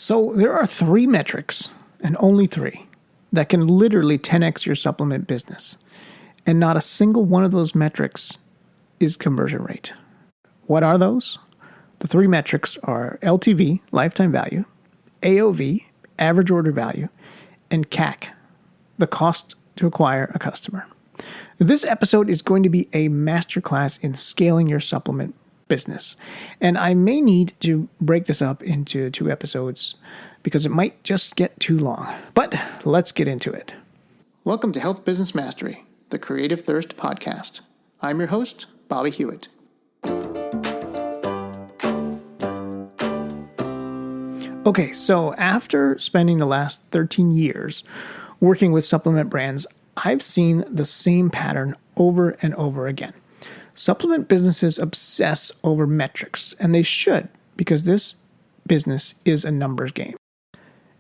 So there are three metrics, and only three, that can literally 10x your supplement business. And not a single one of those metrics is conversion rate. What are those? The three metrics are LTV, lifetime value, AOV, average order value, and CAC, the cost to acquire a customer. This episode is going to be a masterclass in scaling your supplement business. And I may need to break this up into 2 episodes because it might just get too long. But let's get into it. Welcome to Health Business Mastery, the Creative Thirst podcast. I'm your host, Bobby Hewitt. Okay, so after spending the last 13 years working with supplement brands, I've seen the same pattern over and over again. Supplement businesses obsess over metrics, and they should, because this business is a numbers game.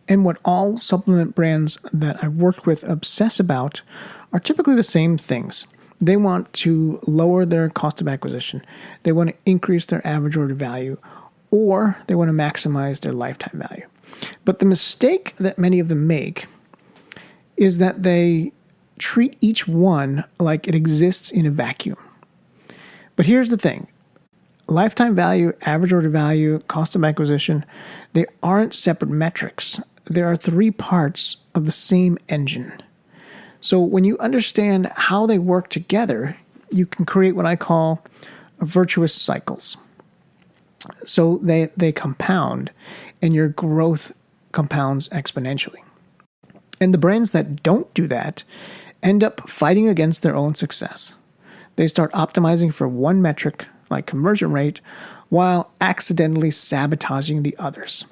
And what all supplement brands that I've worked with obsess about are typically the same things. They want to lower their cost of acquisition, they want to increase their average order value, or they want to maximize their lifetime value. But the mistake that many of them make is that they treat each one like it exists in a vacuum. But here's the thing. Lifetime value, average order value, cost of acquisition, they aren't separate metrics. There are 3 parts of the same engine. So when you understand how they work together, you can create what I call virtuous cycles. So they compound, and your growth compounds exponentially. And the brands that don't do that end up fighting against their own success. They start optimizing for one metric, like conversion rate, while accidentally sabotaging the others.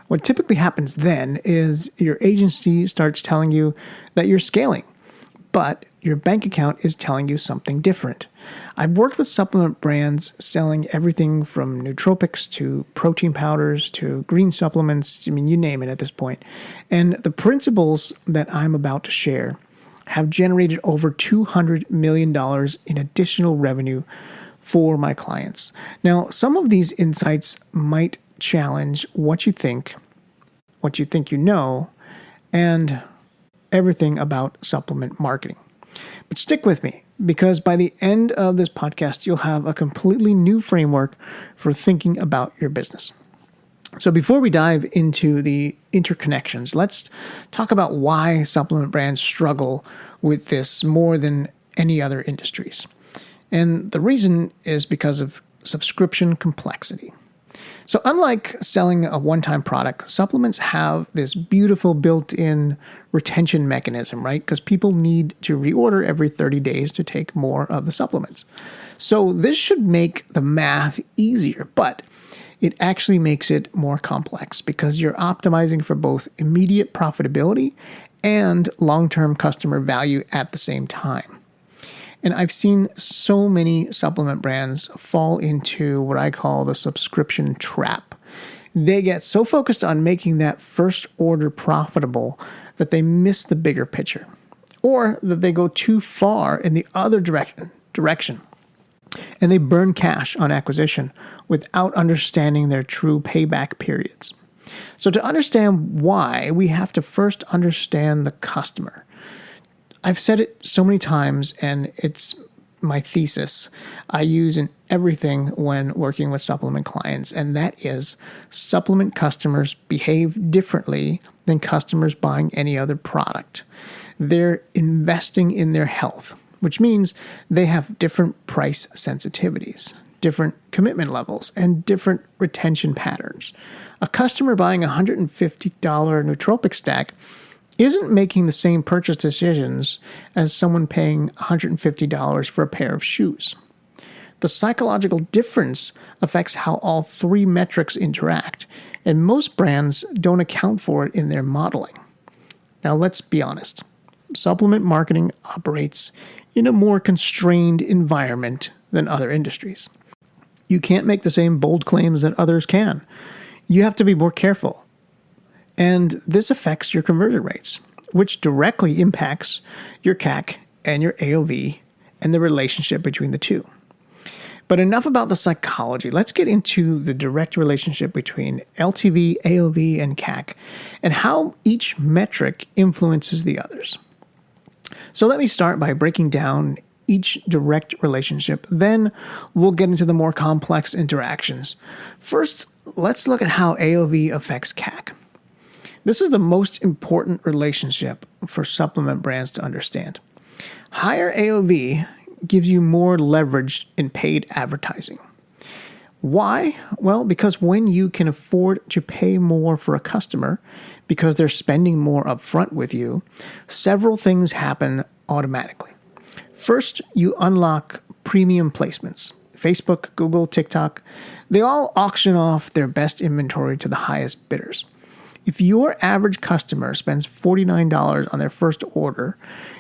What typically happens then is your agency starts telling you that you're scaling, but your bank account is telling you something different. I've worked with supplement brands selling everything from nootropics to protein powders to green supplements. I mean, you name it at this point. And the principles that I'm about to share have generated over $200 million in additional revenue for my clients. Now, some of these insights might challenge what you think you know, and everything about supplement marketing. But stick with me, because by the end of this podcast, you'll have a completely new framework for thinking about your business. So before we dive into the interconnections, let's talk about why supplement brands struggle with this more than any other industries. And the reason is because of subscription complexity. So unlike selling a one-time product, supplements have this beautiful built-in retention mechanism, right? Because people need to reorder every 30 days to take more of the supplements. So this should make the math easier, but it actually makes it more complex because you're optimizing for both immediate profitability and long-term customer value at the same time. And I've seen so many supplement brands fall into what I call the subscription trap. They get so focused on making that first order profitable that they miss the bigger picture, or that they go too far in the other direction. And they burn cash on acquisition without understanding their true payback periods. So to understand why, we have to first understand the customer. I've said it so many times, and it's my thesis I use in everything when working with supplement clients, and that is supplement customers behave differently than customers buying any other product. They're investing in their health, which means they have different price sensitivities, different commitment levels, and different retention patterns. A customer buying a $150 nootropic stack isn't making the same purchase decisions as someone paying $150 for a pair of shoes. The psychological difference affects how all 3 metrics interact, and most brands don't account for it in their modeling. Now, let's be honest. Supplement marketing operates in a more constrained environment than other industries. You can't make the same bold claims that others can. You have to be more careful. And this affects your conversion rates, which directly impacts your CAC and your AOV and the relationship between the two. But enough about the psychology. Let's get into the direct relationship between LTV, AOV, and CAC, and how each metric influences the others. So let me start by breaking down each direct relationship. Then we'll get into the more complex interactions. First, let's look at how AOV affects CAC. This is the most important relationship for supplement brands to understand. Higher AOV gives you more leverage in paid advertising. Why? Well, because when you can afford to pay more for a customer because they're spending more upfront with you, several things happen automatically. First, you unlock premium placements. Facebook, Google, TikTok, they all auction off their best inventory to the highest bidders. If your average customer spends $49 on their first order,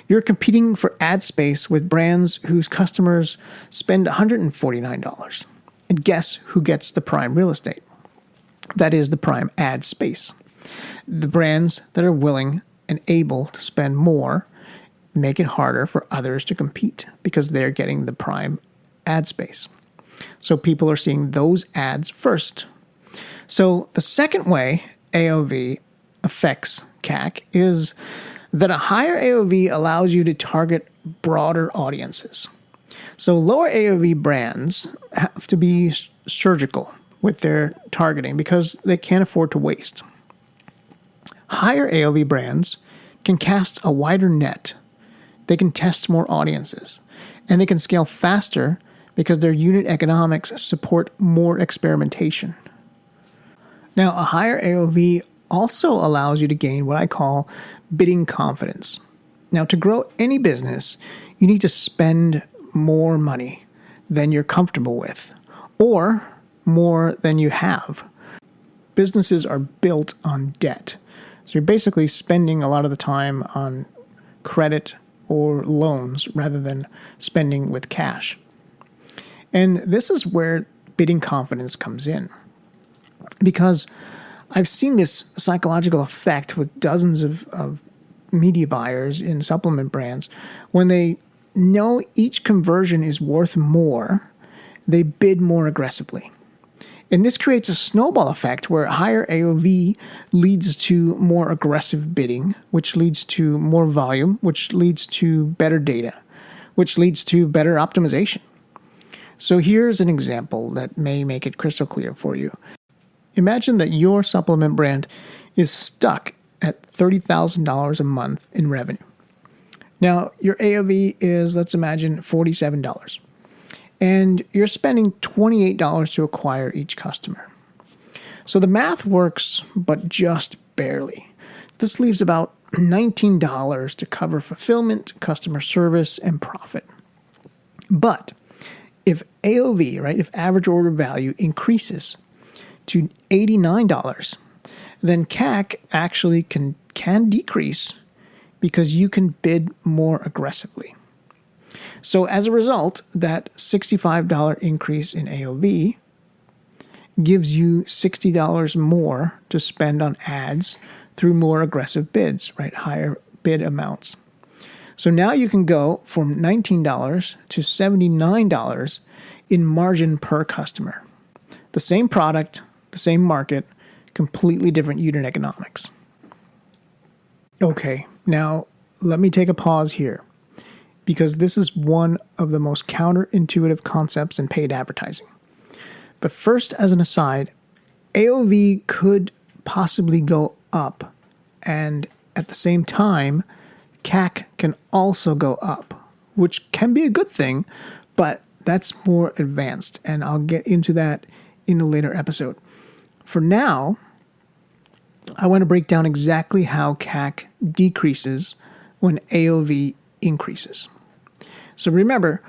you're competing for ad space with brands whose customers spend $149. And guess who gets the prime real estate? That is the prime ad space. The brands that are willing and able to spend more make it harder for others to compete because they're getting the prime ad space. So people are seeing those ads first. So the second way AOV affects CAC is that a higher AOV allows you to target broader audiences. So lower AOV brands have to be surgical with their targeting because they can't afford to waste. Higher AOV brands can cast a wider net. They can test more audiences, and they can scale faster because their unit economics support more experimentation. Now, a higher AOV also allows you to gain what I call bidding confidence. Now, to grow any business, you need to spend more money than you're comfortable with, or more than you have. Businesses are built on debt. So you're basically spending a lot of the time on credit or loans rather than spending with cash. And this is where bidding confidence comes in. Because I've seen this psychological effect with dozens of media buyers in supplement brands. When they know each conversion is worth more, they bid more aggressively. And this creates a snowball effect where higher AOV leads to more aggressive bidding, which leads to more volume, which leads to better data, which leads to better optimization. So here's an example that may make it crystal clear for you. Imagine that your supplement brand is stuck at $30,000 a month in revenue. Now, your AOV is, let's imagine, $47. And you're spending $28 to acquire each customer. So the math works, but just barely. This leaves about $19 to cover fulfillment, customer service, and profit. But if AOV, right, if average order value increases to $89, then CAC actually can decrease because you can bid more aggressively. So as a result, that $65 increase in AOV gives you $60 more to spend on ads through more aggressive bids, right? Higher bid amounts. So now you can go from $19 to $79 in margin per customer. The same product, the same market, completely different unit economics. Okay, now let me take a pause here, because this is one of the most counterintuitive concepts in paid advertising. But first, as an aside, AOV could possibly go up, and at the same time, CAC can also go up, which can be a good thing, but that's more advanced, and I'll get into that in a later episode. For now, I want to break down exactly how CAC decreases when AOV increases. So remember,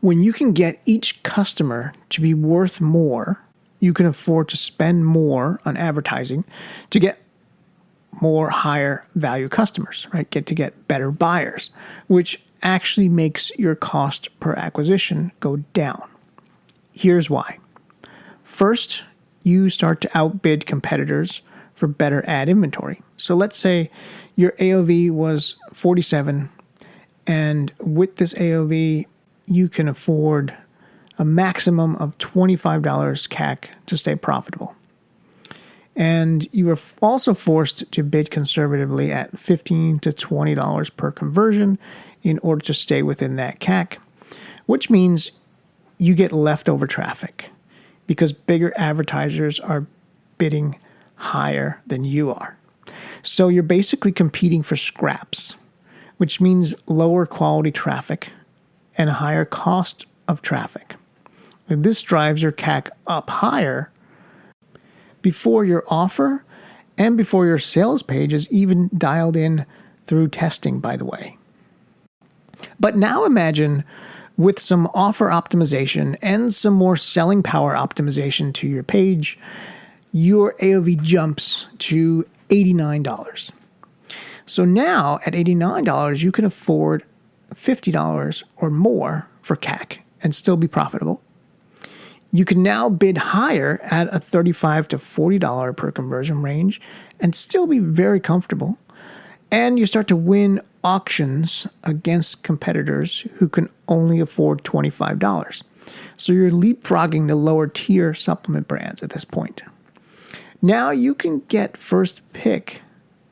when you can get each customer to be worth more, you can afford to spend more on advertising to get more higher value customers, right? Get better buyers, which actually makes your cost per acquisition go down. Here's why. First, you start to outbid competitors for better ad inventory. So let's say your AOV was 47, and with this AOV, you can afford a maximum of $25 CAC to stay profitable. And you are also forced to bid conservatively at $15 to $20 per conversion in order to stay within that CAC, which means you get leftover traffic because bigger advertisers are bidding higher than you are. So you're basically competing for scraps, which means lower quality traffic and a higher cost of traffic. This drives your CAC up higher before your offer and before your sales page is even dialed in through testing, by the way. But now imagine with some offer optimization and some more selling power optimization to your page, your AOV jumps to $89. So now at $89, you can afford $50 or more for CAC and still be profitable. You can now bid higher at a $35 to $40 per conversion range and still be very comfortable. And you start to win auctions against competitors who can only afford $25. So you're leapfrogging the lower tier supplement brands at this point. Now you can get first pick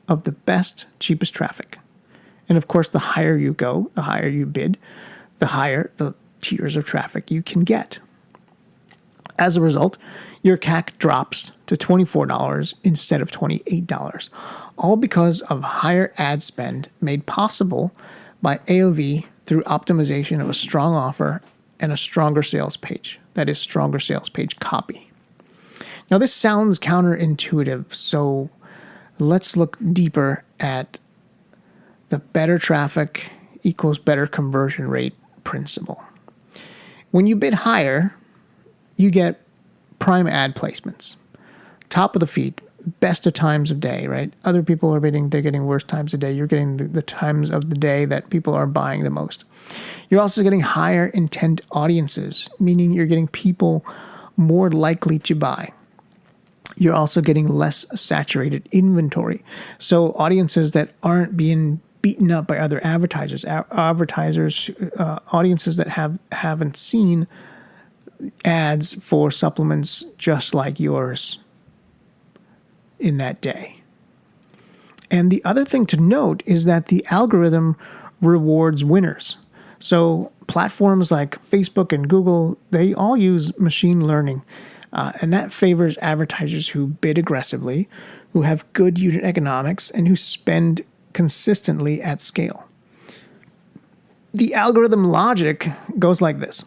of the best, cheapest traffic. And of course, the higher you go, the higher you bid, the higher the tiers of traffic you can get. As a result, your CAC drops to $24 instead of $28, all because of higher ad spend made possible by AOV through optimization of a strong offer and a stronger sales page, that is, stronger sales page copy. Now, this sounds counterintuitive, so let's look deeper at the better traffic equals better conversion rate principle. When you bid higher, you get prime ad placements, top of the feed, best of times of day, right? Other people are bidding, they're getting worse times of day. You're getting the times of the day that people are buying the most. You're also getting higher intent audiences, meaning you're getting people more likely to buy. You're also getting less saturated inventory. So audiences that aren't being beaten up by other advertisers, audiences that haven't seen ads for supplements just like yours in that day. And the other thing to note is that the algorithm rewards winners. So platforms like Facebook and Google, they all use machine learning, and that favors advertisers who bid aggressively, who have good unit economics, and who spend consistently at scale. The algorithm logic goes like this.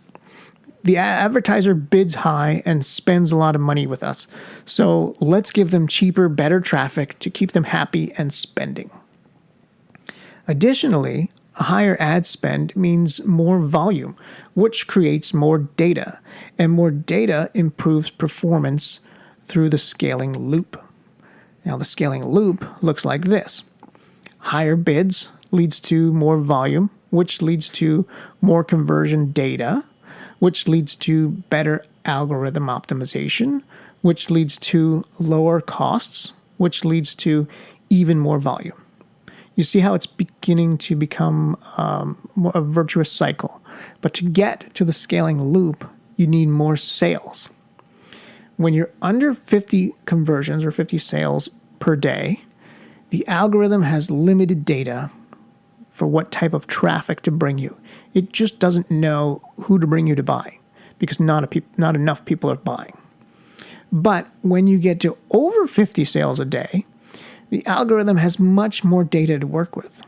The advertiser bids high and spends a lot of money with us. So let's give them cheaper, better traffic to keep them happy and spending. Additionally, a higher ad spend means more volume, which creates more data, and more data improves performance through the scaling loop. Now, the scaling loop looks like this. Higher bids leads to more volume, which leads to more conversion data, which leads to better algorithm optimization, which leads to lower costs, which leads to even more volume. You see how it's beginning to become a virtuous cycle. But to get to the scaling loop, you need more sales. When you're under 50 conversions or 50 sales per day, the algorithm has limited data for what type of traffic to bring you. It just doesn't know who to bring you to buy because not enough people are buying. But when you get to over 50 sales a day, the algorithm has much more data to work with.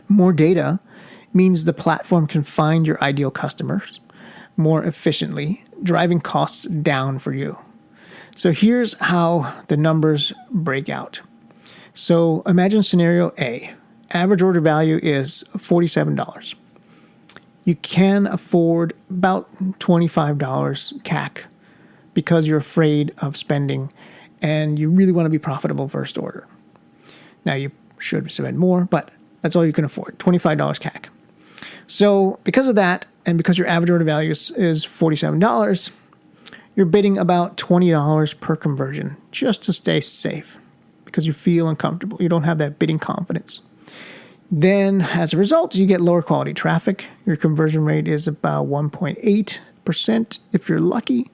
More data means the platform can find your ideal customers more efficiently, driving costs down for you. So here's how the numbers break out. So imagine scenario A. Average order value is $47. You can afford about $25 CAC because you're afraid of spending and you really want to be profitable first order. Now, you should spend more, but that's all you can afford, $25 CAC. So because of that, and because your average order value is $47, you're bidding about $20 per conversion just to stay safe because you feel uncomfortable. You don't have that bidding confidence. Then, as a result, you get lower quality traffic. Your conversion rate is about 1.8 25% if you're lucky.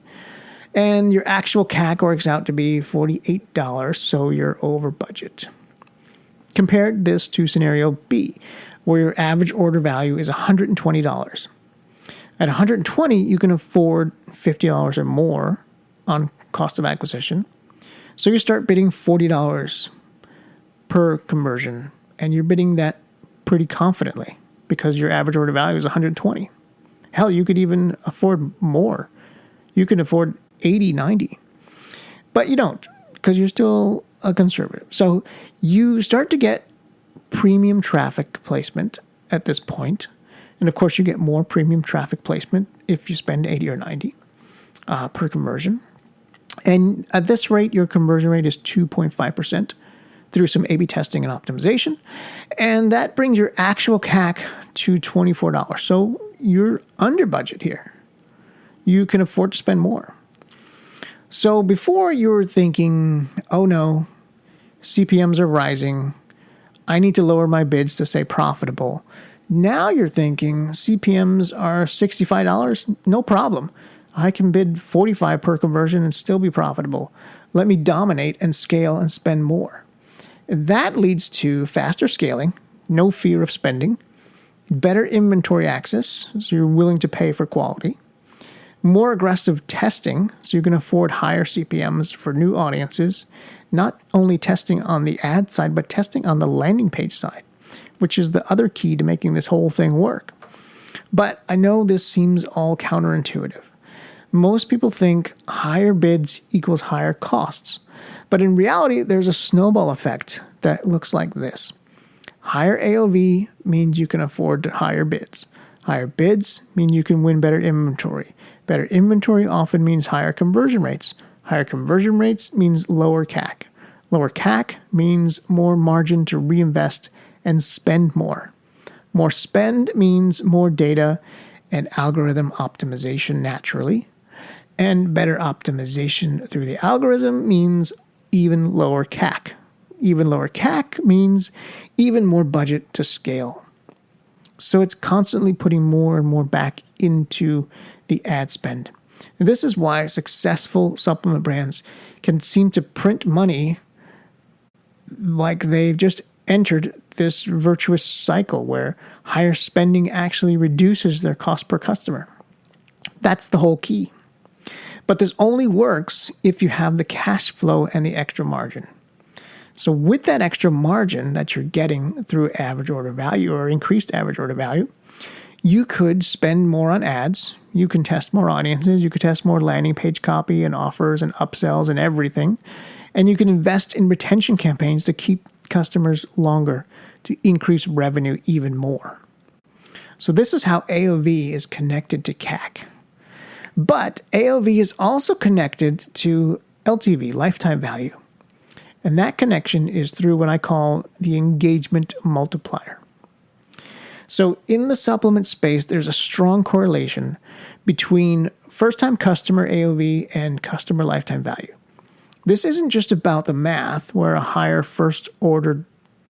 And your actual CAC works out to be $48, so you're over budget. Compare this to scenario B, where your average order value is $120. At $120, you can afford $50 or more on cost of acquisition. So you start bidding $40 per conversion, and you're bidding that pretty confidently because your average order value is $120. Hell, you could even afford more. You can afford $80, $90. But you don't, because you're still a conservative. So you start to get premium traffic placement at this point. And of course, you get more premium traffic placement if you spend $80 or $90 per conversion. And at this rate, your conversion rate is 2.5% through some A/B testing and optimization. And that brings your actual CAC to $24. So you're under budget here. You can afford to spend more. So before you were thinking, oh no, CPMs are rising, I need to lower my bids to stay profitable. Now you're thinking CPMs are $65, no problem. I can bid $45 per conversion and still be profitable. Let me dominate and scale and spend more. That leads to faster scaling, no fear of spending, better inventory access, so you're willing to pay for quality, more aggressive testing, so you can afford higher CPMs for new audiences, not only testing on the ad side, but testing on the landing page side, which is the other key to making this whole thing work. But I know this seems all counterintuitive. Most people think higher bids equals higher costs. But in reality, there's a snowball effect that looks like this. Higher AOV means you can afford higher bids. Higher bids mean you can win better inventory. Better inventory often means higher conversion rates. Higher conversion rates means lower CAC. Lower CAC means more margin to reinvest and spend more. More spend means more data and algorithm optimization naturally. And better optimization through the algorithm means even lower CAC. Even lower CAC means even more budget to scale. So it's constantly putting more and more back into the ad spend. And this is why successful supplement brands can seem to print money like they've just entered this virtuous cycle where higher spending actually reduces their cost per customer. That's the whole key. But this only works if you have the cash flow and the extra margin. So with that extra margin that you're getting through average order value or increased average order value, you could spend more on ads. You can test more audiences. You could test more landing page copy and offers and upsells and everything. And you can invest in retention campaigns to keep customers longer, to increase revenue even more. So this is how AOV is connected to CAC. But AOV is also connected to LTV, lifetime value. And that connection is through what I call the engagement multiplier. So in the supplement space, there's a strong correlation between first-time customer AOV and customer lifetime value. This isn't just about the math, where a higher first order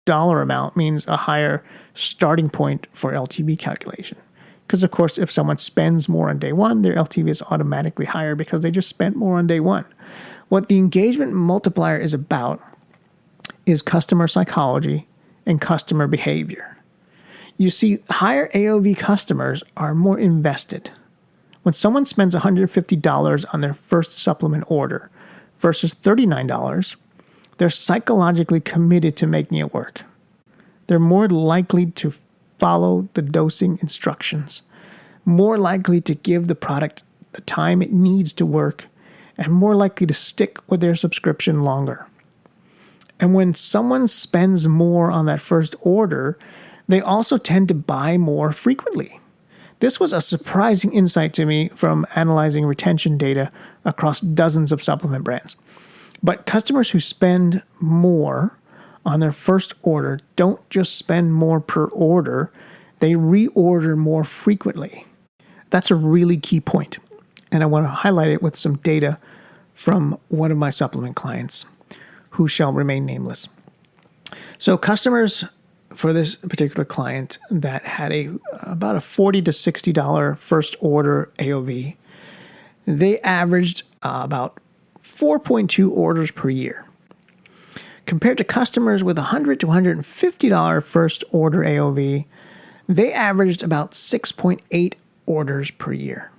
dollar amount means a higher starting point for LTV calculation. Because, of course, if someone spends more on day one, their LTV is automatically higher because they just spent more on day one. What the engagement multiplier is about is customer psychology and customer behavior. You see, higher AOV customers are more invested. When someone spends $150 on their first supplement order versus $39, they're psychologically committed to making it work. They're more likely to follow the dosing instructions, more likely to give the product the time it needs to work, and more likely to stick with their subscription longer. And when someone spends more on that first order, they also tend to buy more frequently. This was a surprising insight to me from analyzing retention data across dozens of supplement brands. But customers who spend more on their first order don't just spend more per order, they reorder more frequently. That's a really key point, and I want to highlight it with some data from one of my supplement clients who shall remain nameless. So customers for this particular client that had about a $40 to $60 first order AOV they averaged about 4.2 orders per year. Compared to customers with $100 to $150 first order AOV, they averaged about 6.8 orders per year.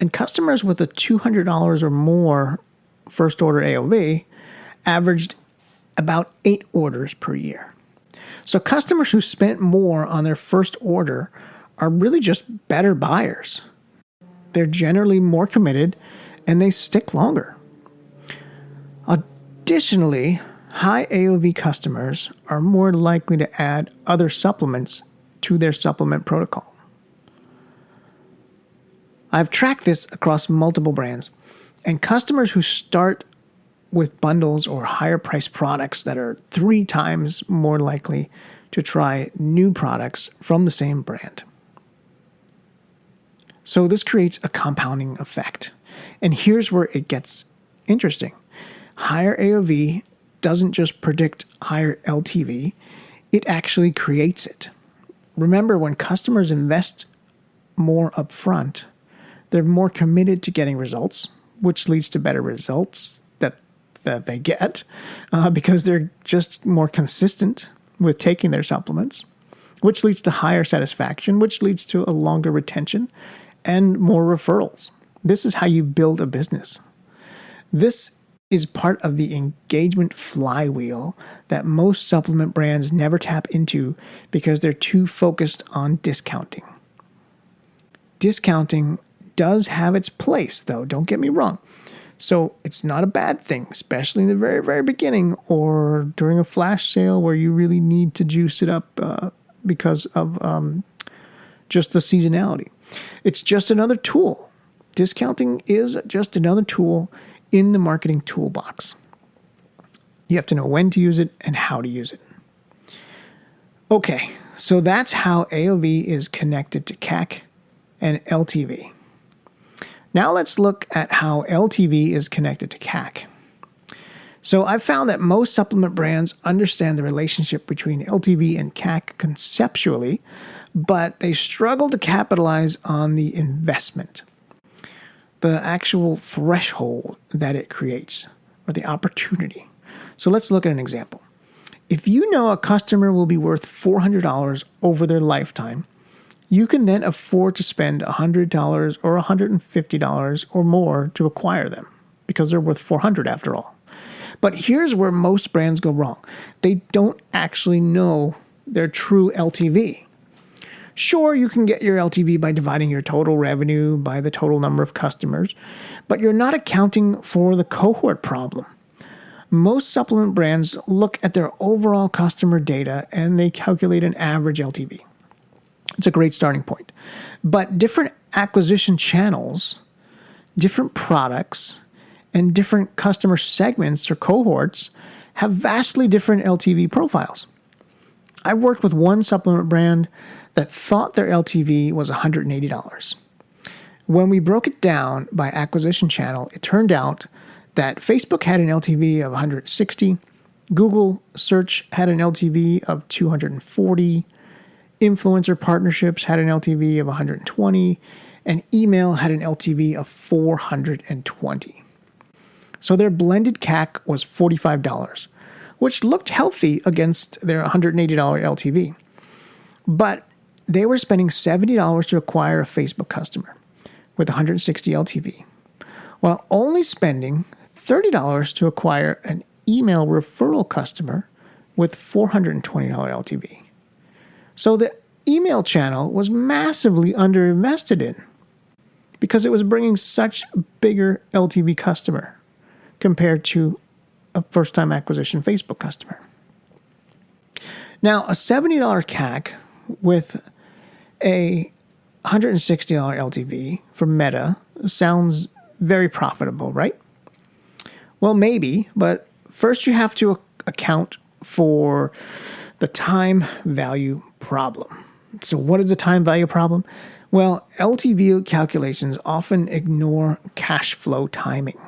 And customers with a $200 or more first order AOV averaged about 8 orders per year. So customers who spent more on their first order are really just better buyers. They're generally more committed and they stick longer. Additionally, high AOV customers are more likely to add other supplements to their supplement protocol. I've tracked this across multiple brands, and customers who start with bundles or higher priced products that are 3 times more likely to try new products from the same brand. So this creates a compounding effect. And here's where it gets interesting. Higher AOV doesn't just predict higher LTV, it actually creates it. Remember, when customers invest more upfront, they're more committed to getting results, which leads to better results that they get because they're just more consistent with taking their supplements, which leads to higher satisfaction, which leads to a longer retention and more referrals. This is how you build a business. This is part of the engagement flywheel that most supplement brands never tap into because they're too focused on discounting. Discounting does have its place, though, don't get me wrong. So it's not a bad thing, especially in the very, very beginning or during a flash sale where you really need to juice it up because of just the seasonality. It's just another tool. Discounting is just another tool in the marketing toolbox. You have to know when to use it and how to use it. Okay, so that's how AOV is connected to CAC and LTV. Now let's look at how LTV is connected to CAC. So I've found that most supplement brands understand the relationship between LTV and CAC conceptually, but they struggle to capitalize on the investment, the actual threshold that it creates, or the opportunity. So let's look at an example. If you know a customer will be worth $400 over their lifetime, you can then afford to spend $100 or $150 or more to acquire them because they're worth $400 after all. But here's where most brands go wrong. They don't actually know their true LTV. Sure, you can get your LTV by dividing your total revenue by the total number of customers, but you're not accounting for the cohort problem. Most supplement brands look at their overall customer data and they calculate an average LTV. It's a great starting point. But different acquisition channels, different products, and different customer segments or cohorts have vastly different LTV profiles. I've worked with one supplement brand that thought their LTV was $180. When we broke it down by acquisition channel, it turned out that Facebook had an LTV of 160, Google search had an LTV of 240, influencer partnerships had an LTV of 120, and email had an LTV of 420. So their blended CAC was $45, which looked healthy against their $180 LTV. But they were spending $70 to acquire a Facebook customer with 160 LTV, while only spending $30 to acquire an email referral customer with $420 LTV. So the email channel was massively underinvested in because it was bringing such a bigger LTV customer compared to a first-time acquisition Facebook customer. Now, a $70 CAC with a $160 LTV for Meta sounds very profitable, right? Well, maybe, but first you have to account for the time value problem. So what is the time value problem? Well, LTV calculations often ignore cash flow timing.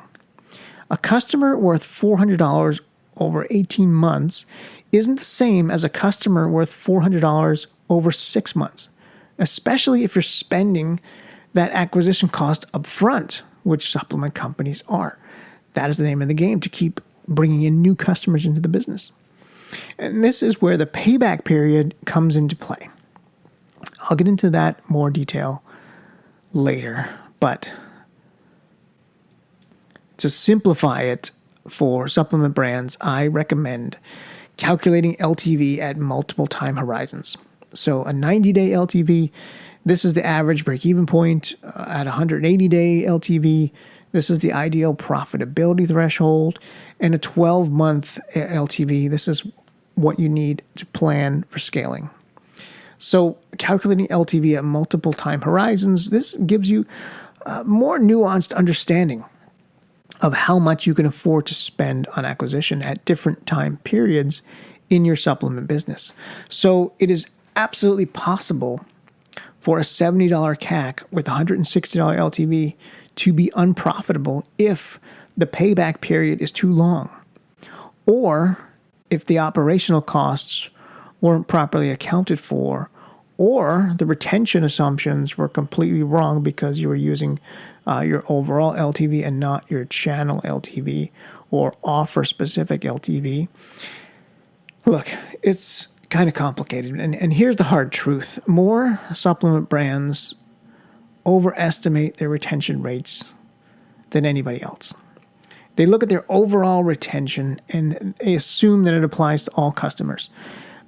A customer worth $400 over 18 months isn't the same as a customer worth $400 over 6 months, especially if you're spending that acquisition cost up front which supplement companies are. That is the name of the game, to keep bringing in new customers into the business. And this is where the payback period comes into play. I'll get into that more detail later, but to simplify it for supplement brands, I recommend calculating LTV at multiple time horizons. So a 90-day LTV, this is the average break-even point. At 180-day LTV, this is the ideal profitability threshold. And a 12-month LTV, this is what you need to plan for scaling. So calculating LTV at multiple time horizons, this gives you a more nuanced understanding of how much you can afford to spend on acquisition at different time periods in your supplement business. So it is absolutely possible for a $70 CAC with $160 LTV to be unprofitable if the payback period is too long, or if the operational costs weren't properly accounted for, or the retention assumptions were completely wrong because you were using your overall LTV and not your channel LTV or offer specific LTV. Look, it's kind of complicated. And here's the hard truth. More supplement brands overestimate their retention rates than anybody else. They look at their overall retention and they assume that it applies to all customers.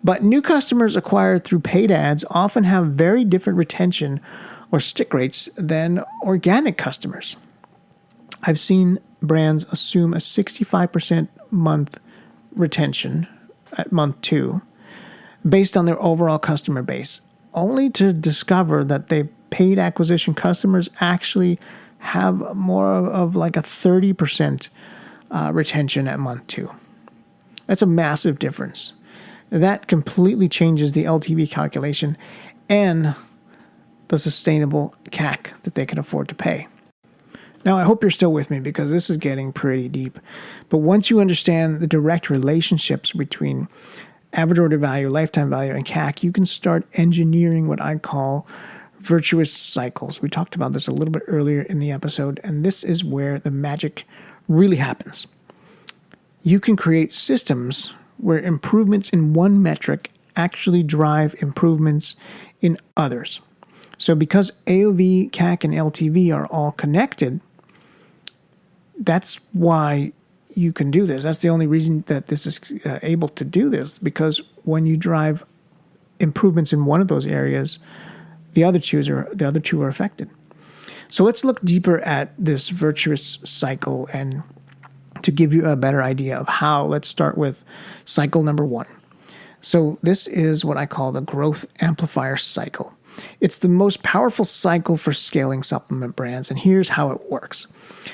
But new customers acquired through paid ads often have very different retention or stick rates than organic customers. I've seen brands assume a 65% month retention at month 2 based on their overall customer base, only to discover that they paid acquisition customers actually have more of like a 30% retention at month 2. That's a massive difference. That completely changes the LTV calculation and the sustainable CAC that they can afford to pay. Now, I hope you're still with me because this is getting pretty deep. But once you understand the direct relationships between average order value, lifetime value, and CAC, you can start engineering what I call virtuous cycles. We talked about this a little bit earlier in the episode, and this is where the magic really happens. You can create systems where improvements in one metric actually drive improvements in others. So because AOV, CAC, and LTV are all connected, that's why you can do this. That's the only reason that this is able to do this, because when you drive improvements in one of those areas, the other two are affected. So let's look deeper at this virtuous cycle, and to give you a better idea of how, let's start with cycle number 1. So this is what I call the growth amplifier cycle. It's the most powerful cycle for scaling supplement brands, and here's how it works.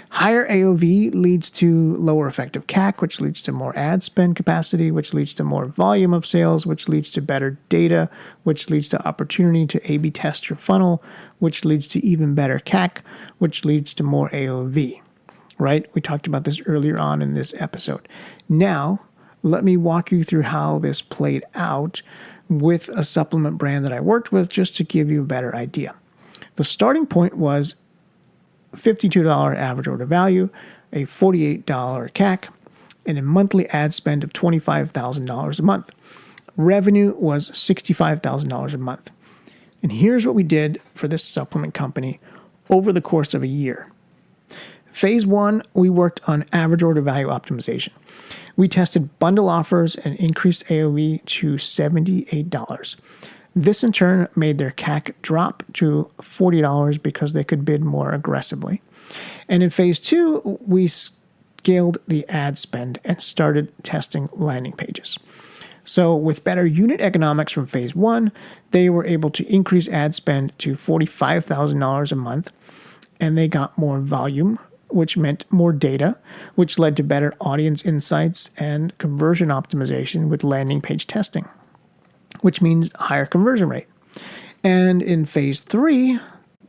Higher AOV leads to lower effective CAC, which leads to more ad spend capacity, which leads to more volume of sales, which leads to better data, which leads to opportunity to A/B test your funnel, which leads to even better CAC, which leads to more AOV, right? We talked about this earlier on in this episode. Now, let me walk you through how this played out with a supplement brand that I worked with, just to give you a better idea. The starting point was $52 average order value, a $48 CAC, and a monthly ad spend of $25,000 a month. Revenue was $65,000 a month. And here's what we did for this supplement company over the course of a year. Phase 1, we worked on average order value optimization. We tested bundle offers and increased AOV to $78. This in turn made their CAC drop to $40 because they could bid more aggressively. And in phase 2, we scaled the ad spend and started testing landing pages. So with better unit economics from phase 1, they were able to increase ad spend to $45,000 a month, and they got more volume, which meant more data, which led to better audience insights and conversion optimization with landing page testing, which means higher conversion rate. And in phase 3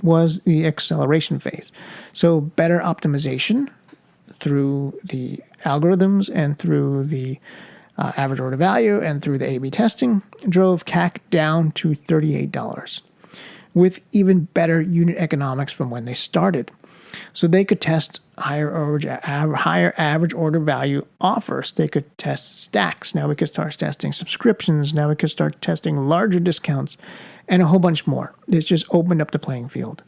was the acceleration phase. So better optimization through the algorithms and through the average order value and through the A/B testing drove CAC down to $38, with even better unit economics from when they started. So they could test higher average order value offers. They could test stacks. Now we could start testing subscriptions. Now we could start testing larger discounts and a whole bunch more. It's just opened up the playing field.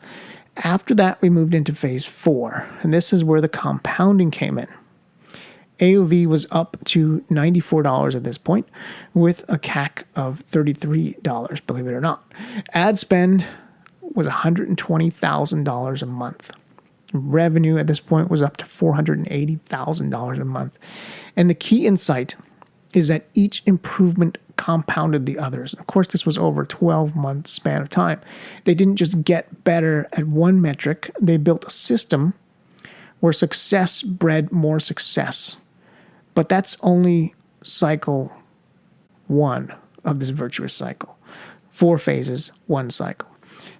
After that, we moved into phase 4, and this is where the compounding came in. AOV was up to $94 at this point, with a CAC of $33, believe it or not. Ad spend was $120,000 a month. Revenue at this point was up to $480,000 a month. And the key insight is that each improvement compounded the others. Of course, this was over a 12-month span of time. They didn't just get better at one metric. They built a system where success bred more success. But that's only cycle 1 of this virtuous cycle. 4 phases, 1 cycle.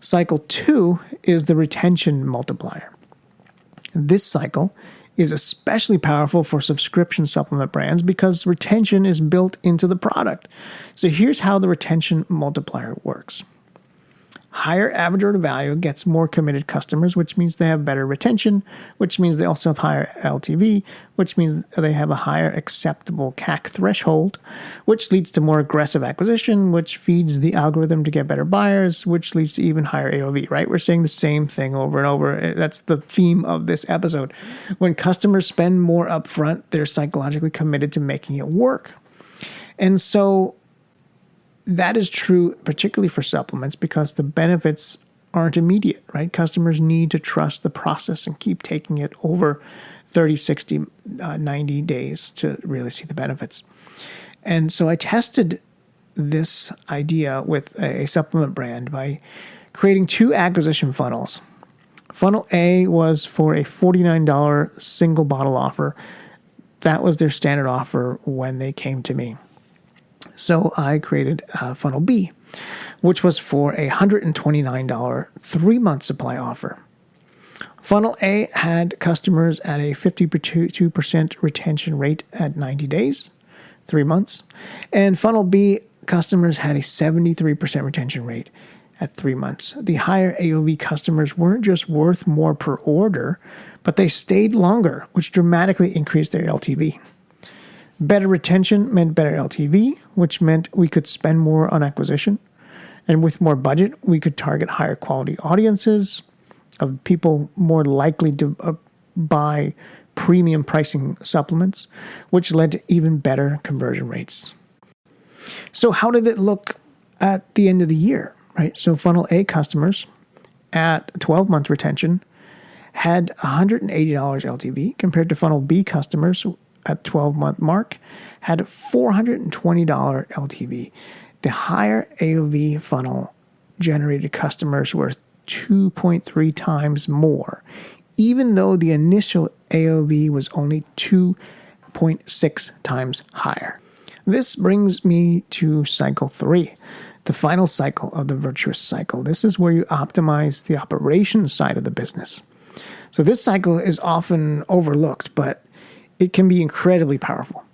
Cycle 2 is the retention multiplier. This cycle is especially powerful for subscription supplement brands because retention is built into the product. So here's how the retention multiplier works. Higher average order value gets more committed customers, which means they have better retention, which means they also have higher LTV, which means they have a higher acceptable CAC threshold, which leads to more aggressive acquisition, which feeds the algorithm to get better buyers, which leads to even higher AOV, right? We're saying the same thing over and over. That's the theme of this episode. When customers spend more upfront, they're psychologically committed to making it work. And so that is true, particularly for supplements, because the benefits aren't immediate, right? Customers need to trust the process and keep taking it over 30, 60, 90 days to really see the benefits. And so I tested this idea with a supplement brand by creating 2 acquisition funnels. Funnel A was for a $49 single bottle offer. That was their standard offer when they came to me. So I created funnel B, which was for a $129 3-month supply offer. Funnel A had customers at a 52% retention rate at 90 days, 3 months. And funnel B customers had a 73% retention rate at 3 months. The higher AOV customers weren't just worth more per order, but they stayed longer, which dramatically increased their LTV. Better retention meant better LTV, which meant we could spend more on acquisition. And with more budget, we could target higher quality audiences of people more likely to buy premium pricing supplements, which led to even better conversion rates. So how did it look at the end of the year, right? So funnel A customers at 12-month retention had $180 LTV compared to funnel B customers at 12-month mark had $420 LTV. The higher AOV funnel generated customers worth 2.3 times more, even though the initial AOV was only 2.6 times higher. This brings me to cycle 3, the final cycle of the virtuous cycle. This is where you optimize the operations side of the business. So this cycle is often overlooked, but it can be incredibly powerful.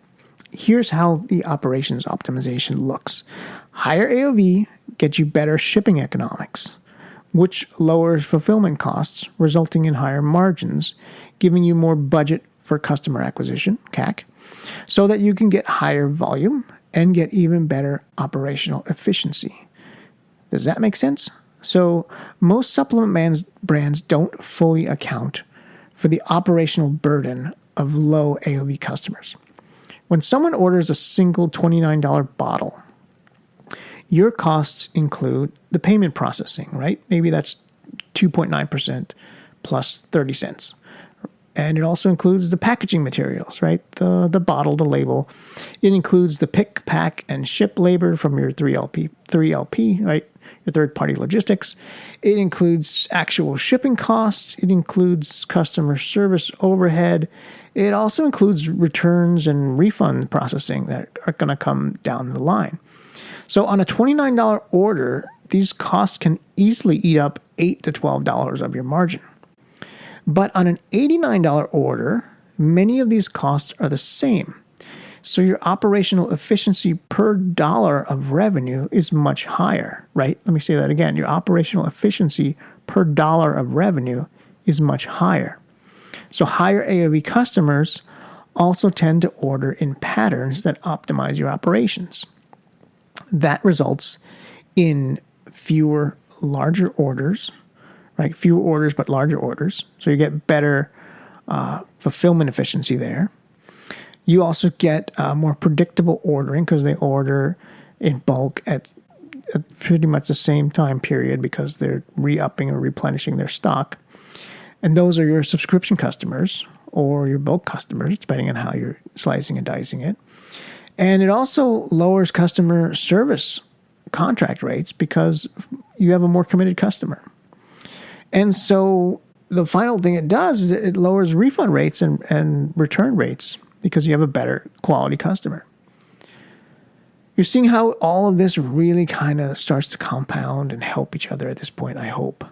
Here's how the operations optimization looks. Higher AOV gets you better shipping economics, which lowers fulfillment costs, resulting in higher margins, giving you more budget for customer acquisition, CAC, so that you can get higher volume and get even better operational efficiency. Does that make sense? So most supplement brands don't fully account for the operational burden of low AOV customers. When someone orders a single $29 bottle, your costs include the payment processing, right? Maybe that's 2.9% plus 30 cents. And it also includes the packaging materials, right? The bottle, the label. It includes the pick, pack, and ship labor from your 3LP, right? Your third-party logistics. It includes actual shipping costs. It includes customer service overhead. It also includes returns and refund processing that are going to come down the line. So on a $29 order, these costs can easily eat up $8 to $12 of your margin. But on an $89 order, many of these costs are the same. So your operational efficiency per dollar of revenue is much higher, right? Let me say that again. Your operational efficiency per dollar of revenue is much higher. So higher AOV customers also tend to order in patterns that optimize your operations. That results in fewer larger orders, right? Fewer orders, but larger orders. So you get better fulfillment efficiency there. You also get more predictable ordering because they order in bulk at pretty much the same time period because they're re-upping or replenishing their stock. And those are your subscription customers or your bulk customers, depending on how you're slicing and dicing it. And it also lowers customer service contract rates because you have a more committed customer. And so the final thing it does is it lowers refund rates and return rates because you have a better quality customer. You're seeing how all of this really kind of starts to compound and help each other at this point, I hope.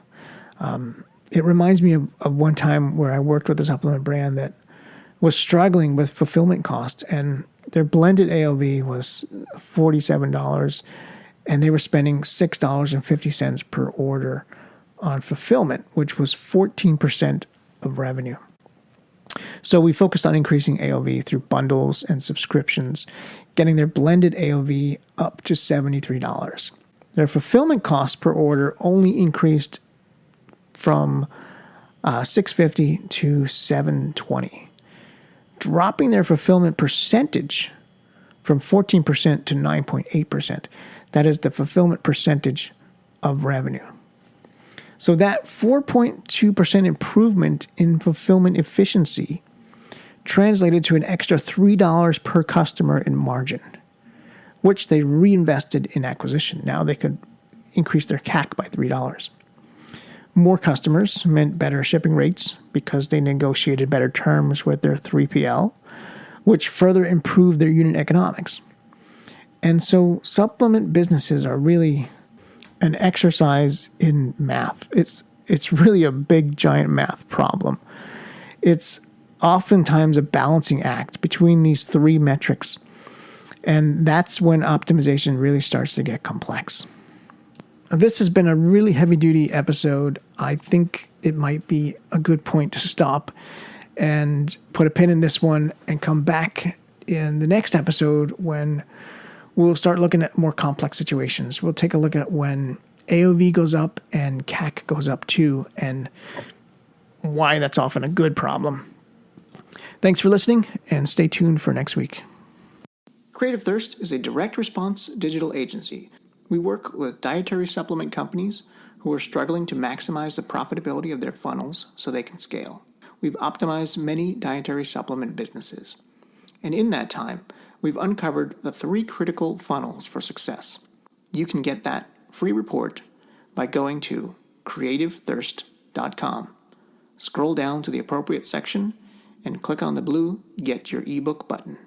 It reminds me of one time where I worked with a supplement brand that was struggling with fulfillment costs, and their blended AOV was $47, and they were spending $6.50 per order on fulfillment, which was 14% of revenue. So we focused on increasing AOV through bundles and subscriptions, getting their blended AOV up to $73. Their fulfillment cost per order only increased from $6.50 to $7.20, dropping their fulfillment percentage from 14% to 9.8%. That is the fulfillment percentage of revenue. So that 4.2% improvement in fulfillment efficiency translated to an extra $3 per customer in margin, which they reinvested in acquisition. Now they could increase their CAC by $3. More customers meant better shipping rates because they negotiated better terms with their 3PL, which further improved their unit economics. And so supplement businesses are really an exercise in math. It's really a big, giant math problem. It's oftentimes a balancing act between these three metrics. And that's when optimization really starts to get complex. This has been a really heavy-duty episode. I think it might be a good point to stop and put a pin in this one and come back in the next episode when we'll start looking at more complex situations. We'll take a look at when AOV goes up and CAC goes up too, and why that's often a good problem. Thanks for listening, and stay tuned for next week. Creative Thirst is a direct response digital agency. We work with dietary supplement companies who are struggling to maximize the profitability of their funnels so they can scale. We've optimized many dietary supplement businesses. And in that time, we've uncovered the 3 critical funnels for success. You can get that free report by going to creativethirst.com. Scroll down to the appropriate section and click on the blue Get Your ebook button.